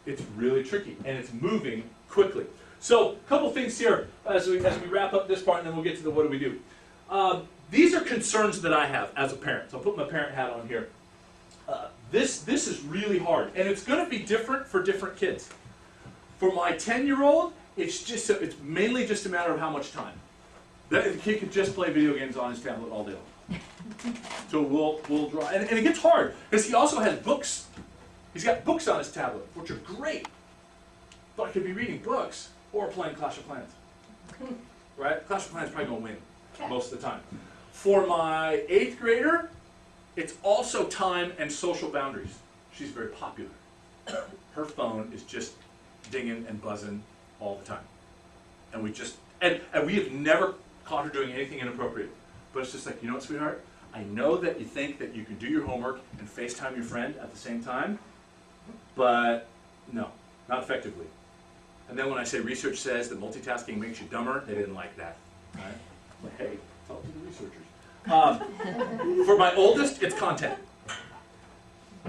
It's really tricky, and it's moving quickly. So a couple things here as we wrap up this part, and then we'll get to the what do we do. These are concerns that I have as a parent. So I'll put my parent hat on here. This is really hard, and it's going to be different for different kids. For my 10-year-old, it's mainly just a matter of how much time. The kid could just play video games on his tablet all day long. So we'll draw, and it gets hard because he also has books. He's got books on his tablet, which are great. But I could be reading books or playing Clash of Clans. Right? Clash of Clans is probably going to win most of the time. For my 8th grader, it's also time and social boundaries. She's very popular. Her phone is just dinging and buzzing all the time. And we have never caught her doing anything inappropriate. But it's just like, you know what, sweetheart? I know that you think that you can do your homework and FaceTime your friend at the same time, but no, not effectively. And then when I say research says that multitasking makes you dumber, they didn't like that. Right? Like, hey, talk to the researchers. For my oldest, it's content.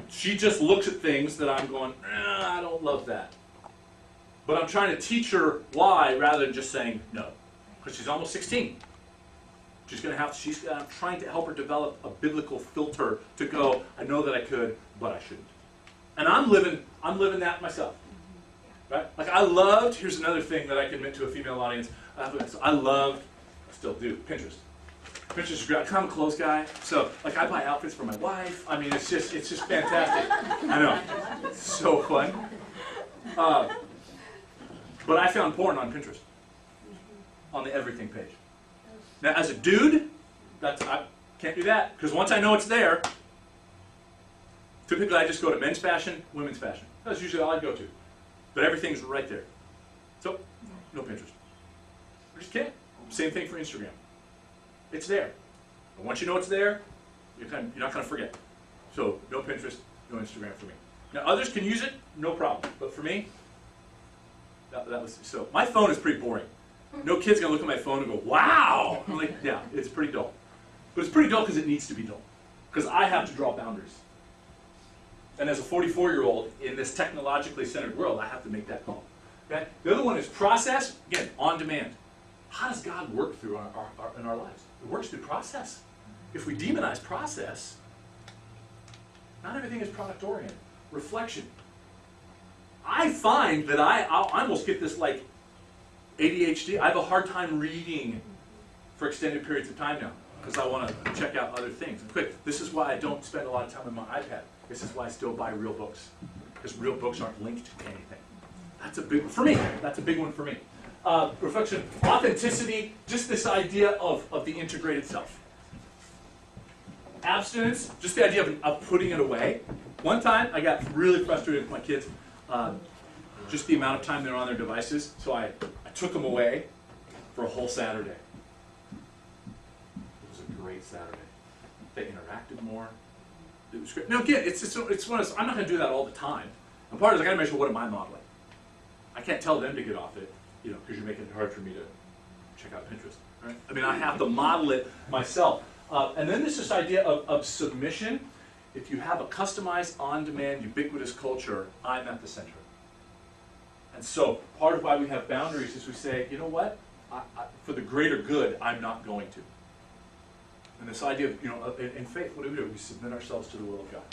She just looks at things that I'm going, I don't love that. But I'm trying to teach her why rather than just saying no. Because she's almost 16. I'm trying to help her develop a biblical filter to go, I know that I could, but I shouldn't. And I'm living that myself. Right? Like here's another thing that I can admit to a female audience, I still do, Pinterest. Pinterest is great. I'm a clothes guy, so like I buy outfits for my wife. I mean, it's just fantastic. I know, it's so fun. But I found porn on Pinterest, on the everything page. Now, as a dude, I can't do that, because once I know it's there, typically I just go to men's fashion, women's fashion. That's usually all I go to. But everything's right there. So, no Pinterest. I just can't. Same thing for Instagram. It's there. And once you know it's there, you're not going to forget. So, no Pinterest, no Instagram for me. Now, others can use it, no problem. But for me, that was so. My phone is pretty boring. No kid's going to look at my phone and go, wow! I'm like, yeah, it's pretty dull. But it's pretty dull because it needs to be dull. Because I have to draw boundaries. And as a 44-year-old in this technologically centered world, I have to make that call. Okay? The other one is process, again, on demand. How does God work through in our lives? It works through process. If we demonize process, not everything is product-oriented. Reflection. I find that I almost get this like ADHD. I have a hard time reading for extended periods of time now because I want to check out other things. And quick, this is why I don't spend a lot of time on my iPad. This is why I still buy real books, because real books aren't linked to anything. That's a big one for me. That's a big one for me. Reflection, authenticity, just this idea of the integrated self. Abstinence, just the idea of putting it away. One time I got really frustrated with my kids, just the amount of time they're on their devices, so I took them away for a whole Saturday. It was a great Saturday. They interacted more. It was great. Now again, it's one of those, I'm not going to do that all the time. And part of it is I got to measure what am I modeling. I can't tell them to get off it, because you're making it hard for me to check out Pinterest. Right? I mean, I have to model it myself. And then there's this idea of submission. If you have a customized, on-demand, ubiquitous culture, I'm at the center. And so part of why we have boundaries is we say, you know what? For the greater good, I'm not going to. And this idea of, in faith, what do? We submit ourselves to the will of God.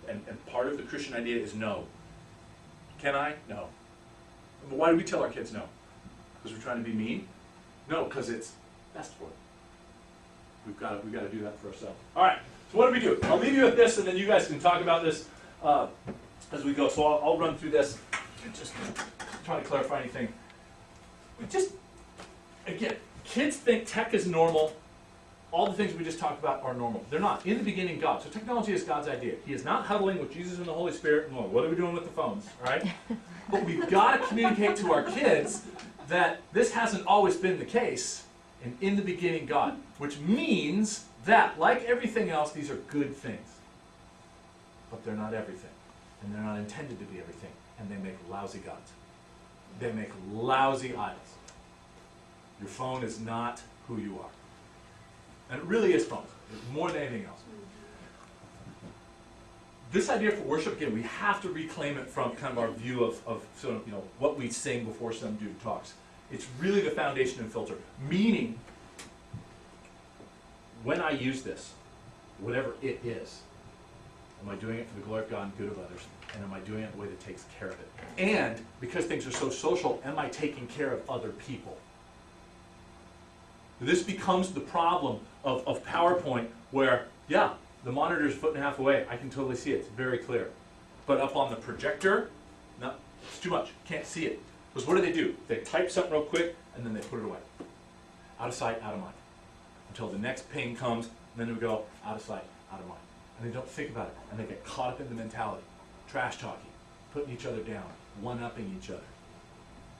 And part of the Christian idea is no. Can I? No. But why do we tell our kids no? Because we're trying to be mean? No, because it's best for them. We've got to do that for ourselves. All right, so what do we do? I'll leave you with this, and then you guys can talk about this as we go. So I'll run through this, just trying to clarify anything. Again, kids think tech is normal. All the things we just talked about are normal. They're not. In the beginning, God. So technology is God's idea. He is not huddling with Jesus and the Holy Spirit. Well, what are we doing with the phones, all right? But we've got to communicate to our kids that this hasn't always been the case. And in the beginning, God, which means that, like everything else, these are good things. But they're not everything. And they're not intended to be everything. And they make lousy gods. They make lousy idols. Your phone is not who you are. And it really is phones. It's more than anything else. This idea for worship, again, we have to reclaim it from kind of our view of what we sing before some dude talks. It's really the foundation and filter. Meaning, when I use this, whatever it is, am I doing it for the glory of God and good of others? And am I doing it in a way that takes care of it? And, because things are so social, am I taking care of other people? This becomes the problem of PowerPoint where, yeah, the monitor is a foot and a half away. I can totally see it. It's very clear. But up on the projector, no, it's too much. Can't see it. Because what do? They type something real quick, and then they put it away. Out of sight, out of mind. Until the next ping comes, and then we go, out of sight, out of mind. And they don't think about it, and they get caught up in the mentality. Trash talking, putting each other down, one-upping each other,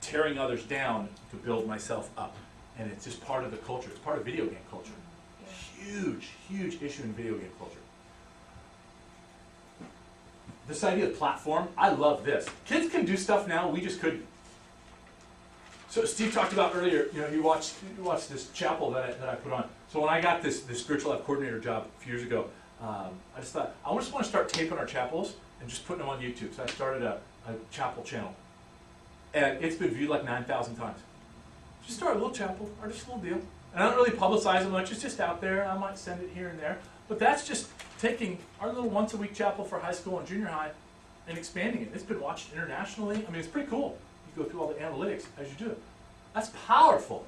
tearing others down to build myself up. And it's just part of the culture. It's part of video game culture. Huge, huge issue in video game culture. This idea of platform, I love this. Kids can do stuff now we just couldn't. So Steve talked about earlier, you watched this chapel that I put on. So when I got this spiritual life coordinator job a few years ago, I just thought, I just want to start taping our chapels and just putting them on YouTube. So I started a chapel channel. And it's been viewed like 9,000 times. Just start a little chapel, or just a little deal. And I don't really publicize them much, it's just out there. I might send it here and there. But that's just taking our little once-a-week chapel for high school and junior high and expanding it. It's been watched internationally. I mean, it's pretty cool. You go through all the analytics as you do it. That's powerful.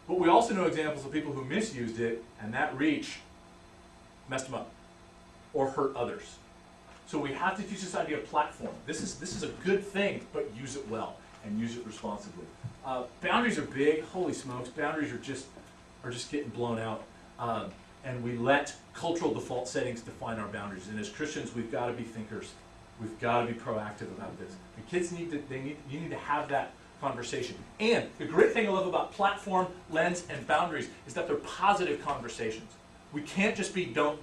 But we also know examples of people who misused it, and that reach messed them up or hurt others. So we have to teach this idea of platform. This is a good thing, but use it well and use it responsibly. Boundaries are big. Holy smokes, boundaries are just getting blown out. And we let cultural default settings define our boundaries. And as Christians, we've got to be thinkers. We've got to be proactive about this. The kids you need to have that conversation. And the great thing I love about platform, lens, and boundaries is that they're positive conversations. We can't just be don't.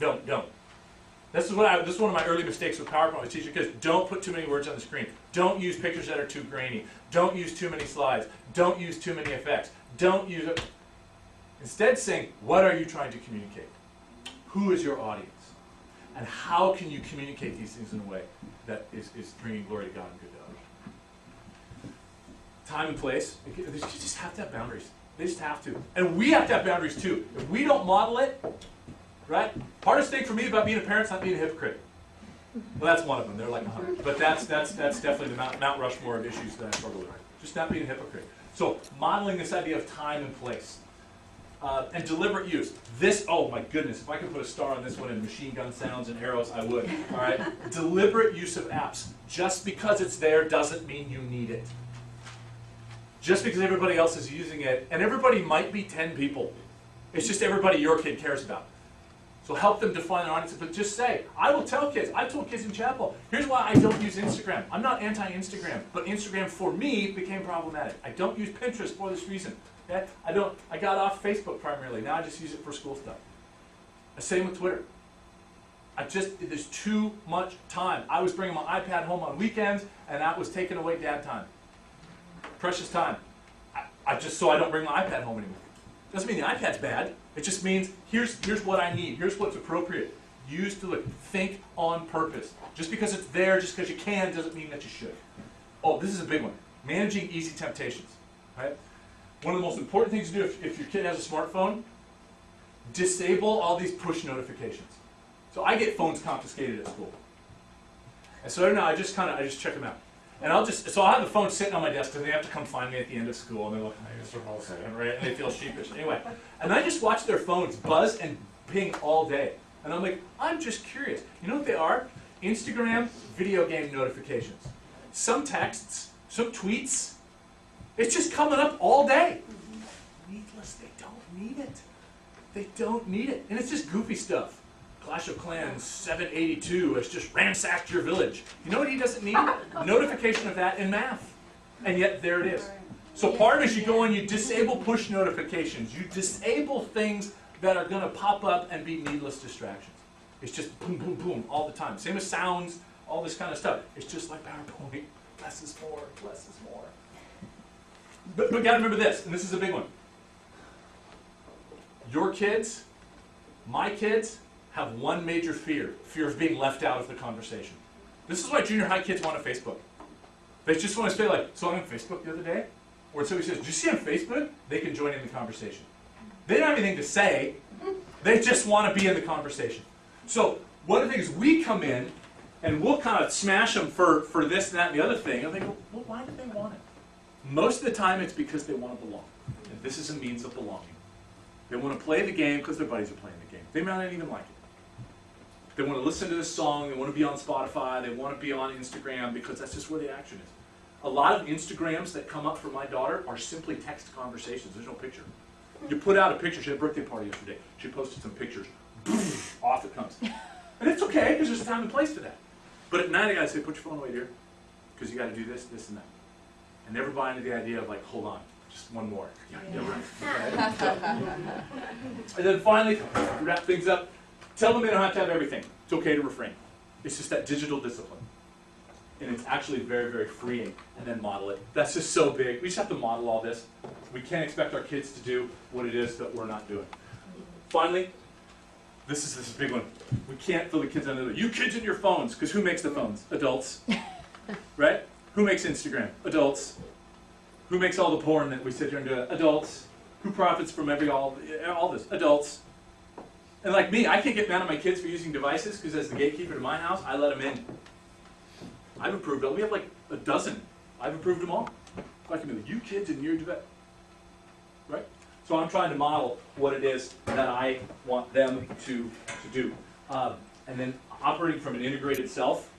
This is one of my early mistakes with PowerPoint. I teach your kids, don't put too many words on the screen. Don't use pictures that are too grainy. Don't use too many slides. Don't use too many effects. Don't use it. Instead saying, what are you trying to communicate? Who is your audience? And how can you communicate these things in a way that is bringing glory to God and good to others? Time and place. You just have to have boundaries. They just have to. And we have to have boundaries too. If we don't model it, right? Hardest thing for me about being a parent is not being a hypocrite. Well, that's one of them. They're like 100. But that's definitely the Mount Rushmore of issues that I struggle with. Just not being a hypocrite. So modeling this idea of time and place. And deliberate use. This, oh my goodness, if I could put a star on this one and machine gun sounds and arrows, I would. All right? Deliberate use of apps. Just because it's there doesn't mean you need it. Just because everybody else is using it, and everybody might be 10 people. It's just everybody your kid cares about. So help them define their audience, but just say, I will tell kids, I told kids in chapel, here's why I don't use Instagram. I'm not anti-Instagram, but Instagram for me became problematic. I don't use Pinterest for this reason. Okay? I got off Facebook primarily, now I just use it for school stuff. The same with Twitter. There's too much time. I was bringing my iPad home on weekends, and that was taking away dad time. Precious time. So I don't bring my iPad home anymore. Doesn't mean the iPad's bad. It just means here's what I need. Here's what's appropriate. Use to think on purpose. Just because it's there, just because you can, doesn't mean that you should. Oh, this is a big one. Managing easy temptations. Right? One of the most important things to do if your kid has a smartphone, disable all these push notifications. So I get phones confiscated at school. And so now I just check them out. And I'll have the phone sitting on my desk, and they have to come find me at the end of school, and they're like, hey, Mr. Molson, right? And they feel sheepish. Anyway, and I just watch their phones buzz and ping all day. And I'm like, I'm just curious. You know what they are? Instagram video game notifications. Some texts, some tweets. It's just coming up all day. Needless, they don't need it. They don't need it. And it's just goofy stuff. Clash of Clans 782 has just ransacked your village. You know what he doesn't need? Notification of that in math. And yet there it is. So part of it is you go and you disable push notifications. You disable things that are going to pop up and be needless distractions. It's just boom, boom, boom all the time. Same as sounds, all this kind of stuff. It's just like PowerPoint. Less is more, less is more. But you got to remember this, and this is a big one. Your kids, my kids, have one major fear of being left out of the conversation. This is why junior high kids want a Facebook. They just want to say like, so I'm on Facebook the other day, or somebody says, did you see on Facebook? They can join in the conversation. They don't have anything to say, they just want to be in the conversation. So one of the things we come in, and we'll kind of smash them for this, and that, and the other thing, and they go, well, why do they want it? Most of the time it's because they want to belong. And this is a means of belonging. They want to play the game because their buddies are playing the game. They might not even like it. They want to listen to this song, they want to be on Spotify, they want to be on Instagram because that's just where the action is. A lot of Instagrams that come up for my daughter are simply text conversations. There's no picture. You put out a picture. She had a birthday party yesterday. She posted some pictures. Off it comes. And it's okay because there's a time and place for that. But at night I got to say, put your phone away, dear, because you got to do this, this, and that. And never buy into the idea of like, hold on, just one more. Yeah, right. Okay. And then finally, wrap things up. Tell them they don't have to have everything. It's okay to refrain. It's just that digital discipline. And it's actually very, very freeing. And then model it. That's just so big. We just have to model all this. We can't expect our kids to do what it is that we're not doing. Finally, this is a big one. We can't throw the kids under the you kids and your phones, because who makes the phones? Adults. Right? Who makes Instagram? Adults. Who makes all the porn that we sit here and do? Adults. Who profits from all this? Adults. And like me, I can't get mad at my kids for using devices because as the gatekeeper to my house, I let them in. I've approved them. We have like a dozen. I've approved them all. I can be like, you kids and your device. Right? So I'm trying to model what it is that I want them to do. And then operating from an integrated self,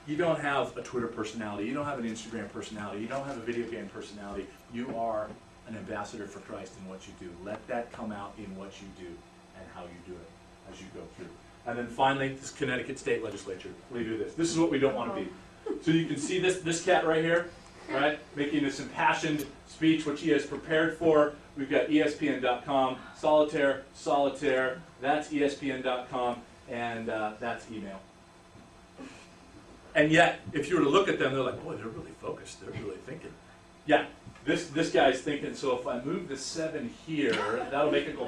you don't have a Twitter personality. You don't have an Instagram personality. You don't have a video game personality. You are an ambassador for Christ in what you do. Let that come out in what you do and how you do it as you go through. And then finally, this Connecticut State Legislature. We do this. This is what we don't want to be. So you can see this cat right here, right, making this impassioned speech, which he has prepared for. We've got ESPN.com, solitaire, that's ESPN.com, and that's email. And yet, if you were to look at them, they're like, boy, they're really focused. They're really thinking. Yeah, this guy's thinking, so if I move the 7 here, that'll make it go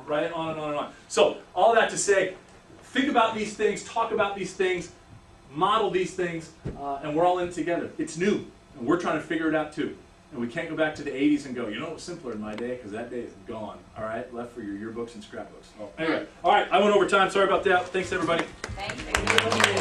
right on and on and on. So all that to say, think about these things, talk about these things, model these things, and we're all in it together. It's new, and we're trying to figure it out too. And we can't go back to the 80s and go, you know, it was simpler in my day, because that day is gone, all right? Left for your yearbooks and scrapbooks. Oh, anyway, all right, I went over time. Sorry about that. Thanks, everybody. Thank you.